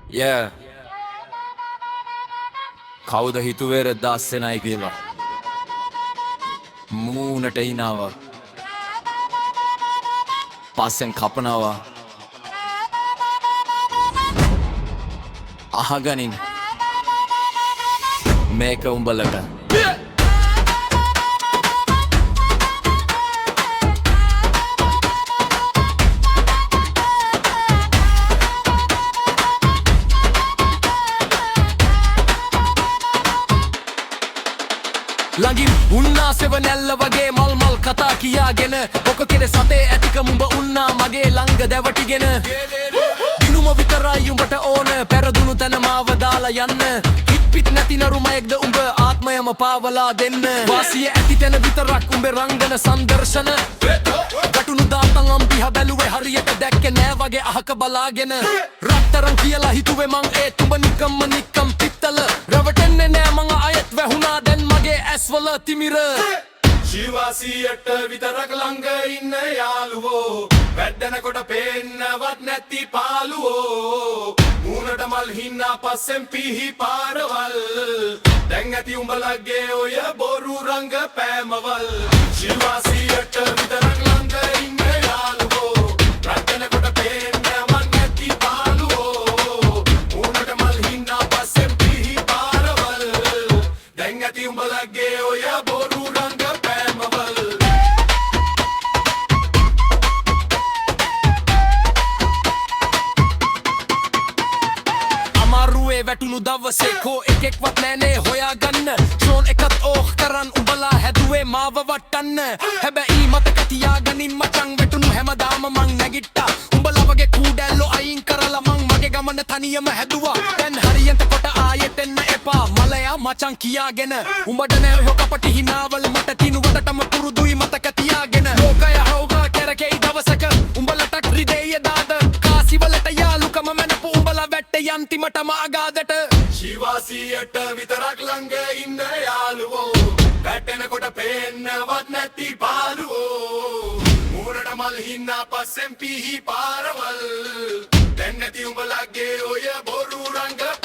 Yeah. කවුද හිතුවේර දස්සෙනයි කියලා මූනට හිනාව පස්සෙන් කපනවා අහගනින් මේක උඹලට ළඟින් උන්නා සෙවනැල්ල වගේ මල් මල් කතා කියාගෙන ඔක කෙර සතේ ඇතිකම උඹ උන්නා මගේ ළඟ දැවටිගෙන දිනුම විතරයි උඹට ඕන පෙරදුණු තැන මාව දාලා යන්න හිට්පිට නැති නරුමයෙක්ද උඹ ආත්මයම පාවලා දෙන්න වාසිය ඇති තැන විතරක් උඹේ රංගන සංදර්ශන ගැටුණු දාතන් අම්පිහ බැලුවේ හරියට දැක්කේ නෑ වගේ අහක බලාගෙන රත්තරන් කියලා හිතුවේ මං ඒත් උඹ නිකම්ම පිත්තල රවටෙන්නේ නෑ මං ආයෙත් වැහුණා දැන් මගේ ඇස්වල තිමිර ශිවාසියට විතරක් ළඟ ඉන්න යාළුවෝ වැද්දනකොට පේන්නවත් නැති පාළුවෝ මූණට මල් හින්නා පස්සෙන් පිහි පාරවල් දැන් ඇති උඹලගේ ඔය බොරු රංග පෑමවල් ශිවාසියට විතරක් ළඟ ඉන්න යාළුවෝ වැද්දනකොට පේන්නවත් නැති පාළුවෝ මූණට මල් හින්නා පස්සෙන් පිහි පාරවල් දැන් ඇති උඹලගේ ඔය බොරු රංග වැටුණු දවසේ කෝ එකෙක්වත් නෑනේ හොයාගන්න ෂෝන් එකත් ඕහ් කරන් උඹලා හැදුවේ මාව වටන්න හැබැයි මතක තියාගනින් මචං වැටුණු හැමදාම මං නැගිට්ටා උඹලා වගේ කූඩැල්ලෝ අයින් කරලා මං මගේ ගමන තනියම හැදුවා දැන් හරියට කොට ආයෙත් එන්න එපා මලයා මචං කියාගෙන උඹට නෑ ඔය කපටි හිනාවල මට තිනුවටම පුරුදුයි මතක තියාගෙන ලෝකය හොගා කරකේ දවසක උඹලට රිදෙය දාද කාසිවලට යාළුකම මැනපු උඹලා වැට්ටේ යන්තිමටම අගාදට ශිවාසියට විතරක් ළඟ ඉන්න යාළුවෝ වැටෙනකොට පේන්නවත් නැති පාළුවෝ මූණට මල් හින්නා පස්සෙන් පිහි පාරවල් දැන් නැති උඹලගේ ඔය බොරු රංග